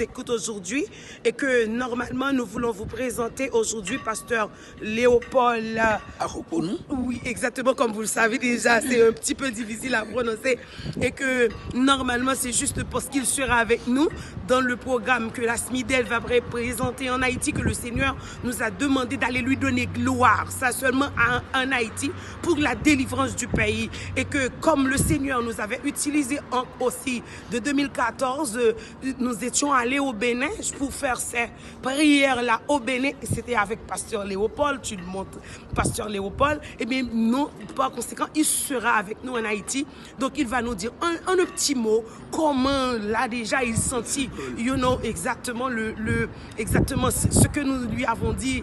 écoute aujourd'hui et que normalement nous voulons vous présenter aujourd'hui Pasteur Léopold Aroponou. Oui, exactement comme vous le savez déjà, c'est un petit peu difficile à prononcer et que normalement c'est juste parce qu'il sera avec nous dans le programme que la SMIDEL va présenter en Haïti, que le Seigneur nous a demandé d'aller lui donner gloire, ça seulement en Haïti, pour la délivrance du pays. Et que comme le Seigneur nous avait utilisé aussi de 2014, nous étions allés au Bénin pour faire ces prières-là au Bénin. C'était avec Pasteur Léopold, tu le montres, Pasteur Léopold. Et bien, nous, par conséquent, il sera avec nous en Haïti. Donc, il va nous dire un petit mot, comment là déjà il sentit, you know, exactement, exactement ce que nous lui avons dit,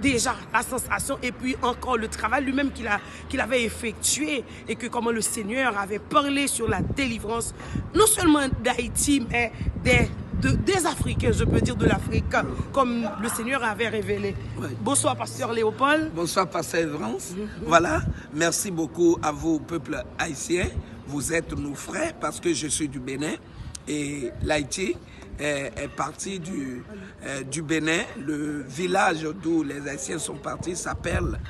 déjà la sensation, et puis encore le travail lui-même qu'il avait effectué, et que comment le Seigneur avait parlé sur la délivrance, non seulement d'Haïti, mais des Africains, je peux dire de l'Afrique, comme le Seigneur avait révélé. Oui. Bonsoir, Pasteur Léopold. Bonsoir, Pasteur Evrance. Voilà, merci beaucoup à vous, peuple haïtien. Vous êtes nos frères parce que je suis du Bénin et l'Haïti est parti du Bénin. Le village d'où les Haïtiens sont partis s'appelle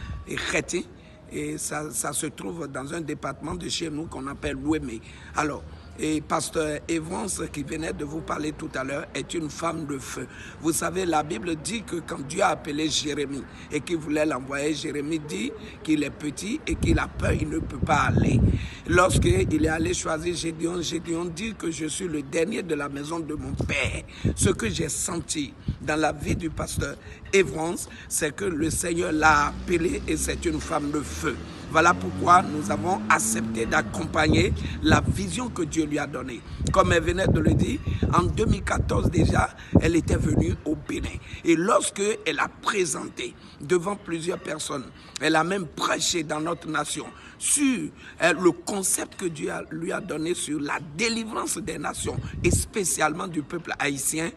Kheti et ça se trouve dans un département de chez nous qu'on appelle Louémé. Alors, et Pasteur Evrance, qui venait de vous parler tout à l'heure, est une femme de feu. Vous savez, la Bible dit que quand Dieu a appelé Jérémie et qu'il voulait l'envoyer, Jérémie dit qu'il est petit et qu'il a peur, il ne peut pas aller. Lorsqu'il est allé choisir Gédéon, Gédéon dit que je suis le dernier de la maison de mon père. Ce que j'ai senti dans la vie du pasteur Evrance, c'est que le Seigneur l'a appelé et c'est une femme de feu. Voilà pourquoi nous avons accepté d'accompagner la vision que Dieu lui a donnée. Comme elle venait de le dire, en 2014 déjà, elle était venue au Bénin. Et lorsque elle a présenté devant plusieurs personnes, elle a même prêché dans notre nation sur le concept que Dieu lui a donné sur la délivrance des nations et spécialement du peuple haïtien.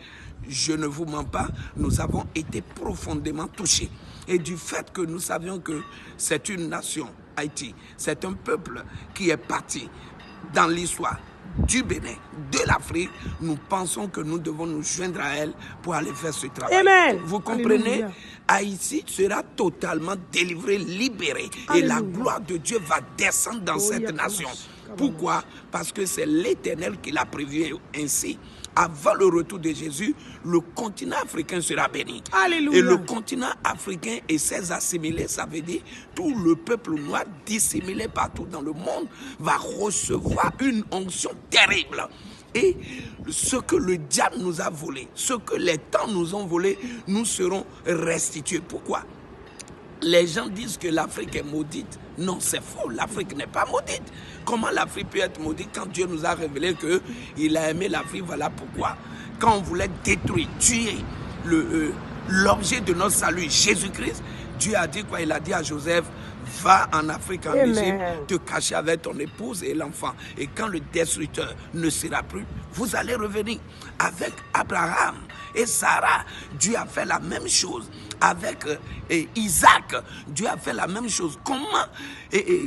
Je ne vous mens pas, nous avons été profondément touchés. Et du fait que nous savions que c'est une nation, Haïti, c'est un peuple qui est parti dans l'histoire du Bénin, de l'Afrique, nous pensons que nous devons nous joindre à elle pour aller faire ce travail. Amen. Vous comprenez? Alléluia. Haïti sera totalement délivré, libéré. Alléluia. Et la gloire de Dieu va descendre dans cette nation. Pourquoi? Parce que c'est l'Éternel qui l'a prévu ainsi. Avant le retour de Jésus, le continent africain sera béni. Alléluia. Et le continent africain et ses assimilés, ça veut dire tout le peuple noir dissimulé partout dans le monde va recevoir une onction terrible. Et ce que le diable nous a volé, ce que les temps nous ont volé, nous serons restitués. Pourquoi? Les gens disent que l'Afrique est maudite. Non, c'est faux, l'Afrique n'est pas maudite. Comment l'Afrique peut être maudite quand Dieu nous a révélé qu'il a aimé l'Afrique? Voilà pourquoi. Quand on voulait détruire, tuer l'objet de notre salut, Jésus-Christ, Dieu a dit quoi? Il a dit à Joseph, va en Afrique, en Égypte, te cacher avec ton épouse et l'enfant. Et quand le destructeur ne sera plus, vous allez revenir. Avec Abraham et Sarah, Dieu a fait la même chose. Avec Isaac, Dieu a fait la même chose. Comment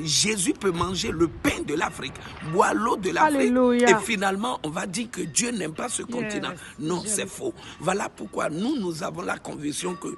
Jésus peut manger le pain de l'Afrique, boire l'eau de l'Afrique, et finalement on va dire que Dieu n'aime pas ce continent. Non, c'est faux. Voilà pourquoi nous avons la conviction que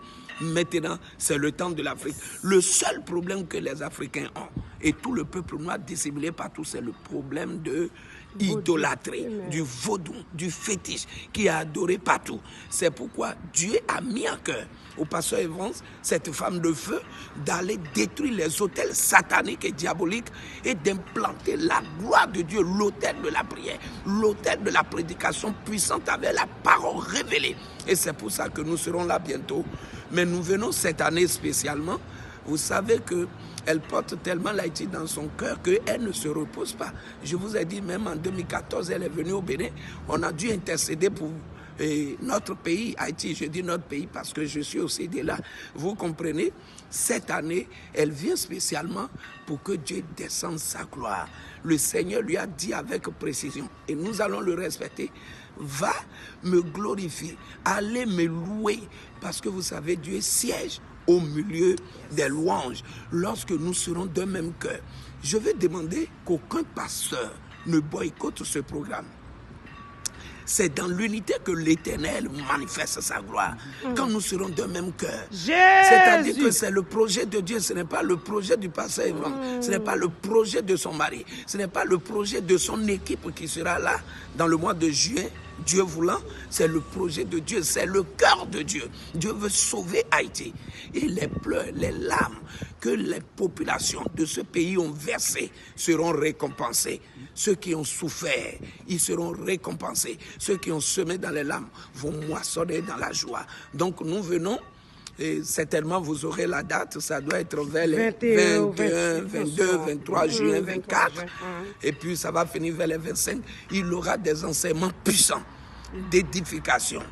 maintenant c'est le temps de l'Afrique. Le seul problème que les Africains ont, et tout le peuple noir dissimulé partout, c'est le problème de idolâtrie, du vaudou, du fétiche qui est adoré partout. C'est pourquoi Dieu a mis en cœur au pasteur Evrance, cette femme de feu, d'aller détruire les autels sataniques et diaboliques et d'implanter la gloire de Dieu, l'autel de la prière, l'autel de la prédication puissante avec la parole révélée. Et c'est pour ça que nous serons là bientôt. Mais nous venons cette année spécialement. Vous savez qu'elle porte tellement l'Haïti dans son cœur qu'elle ne se repose pas. Je vous ai dit, même en 2014, elle est venue au Bénin. On a dû intercéder pour notre pays, Haïti. Je dis notre pays parce que je suis aussi de là. Vous comprenez? Cette année, elle vient spécialement pour que Dieu descende sa gloire. Le Seigneur lui a dit avec précision, et nous allons le respecter, va me glorifier, allez me louer, parce que vous savez, Dieu siège au milieu des louanges, lorsque nous serons d'un même cœur. Je vais demander qu'aucun pasteur ne boycotte ce programme. C'est dans l'unité que l'Éternel manifeste sa gloire. Quand nous serons d'un même cœur. C'est-à-dire que c'est le projet de Dieu, ce n'est pas le projet du pasteur Evran, ce n'est pas le projet de son mari, ce n'est pas le projet de son équipe qui sera là dans le mois de juin. Dieu voulant, c'est le projet de Dieu, c'est le cœur de Dieu. Dieu veut sauver Haïti. Et les pleurs, les larmes que les populations de ce pays ont versées seront récompensées. Ceux qui ont souffert, ils seront récompensés. Ceux qui ont semé dans les larmes vont moissonner dans la joie. Donc nous venons. Et certainement, vous aurez la date, ça doit être vers les 21, 22, 23 juin, 24. Et puis, ça va finir vers les 25. Il y aura des enseignements puissants d'édification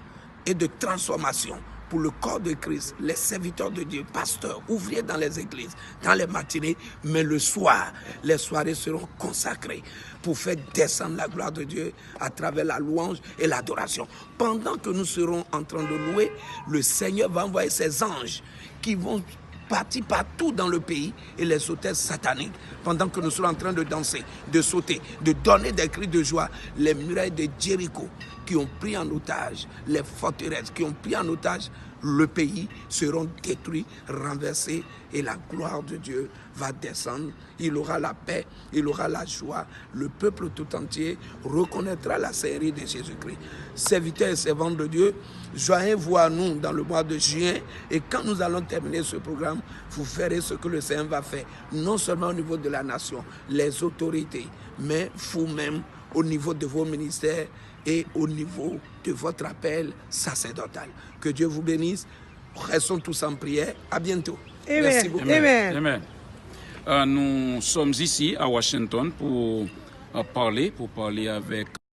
et de transformation pour le corps de Christ, les serviteurs de Dieu, pasteurs, ouvriers dans les églises, dans les matinées, mais le soir, les soirées seront consacrées pour faire descendre la gloire de Dieu à travers la louange et l'adoration. Pendant que nous serons en train de louer, le Seigneur va envoyer ses anges qui vont partir partout dans le pays et les hôtels sataniques, pendant que nous serons en train de danser, de sauter, de donner des cris de joie. Les murailles de Jéricho qui ont pris en otage, les forteresses qui ont pris en otage le pays seront détruits, renversés et la gloire de Dieu va descendre. Il aura la paix, il aura la joie. Le peuple tout entier reconnaîtra la série de Jésus-Christ. Serviteurs et servantes de Dieu, joignez-vous à nous dans le mois de juin et quand nous allons terminer ce programme, vous ferez ce que le Seigneur va faire, non seulement au niveau de la nation, les autorités, mais vous-même au niveau de vos ministères et au niveau de votre appel sacerdotal. Que Dieu vous bénisse. Restons tous en prière. À bientôt. Amen. Merci beaucoup. Amen. Nous sommes ici à Washington pour parler avec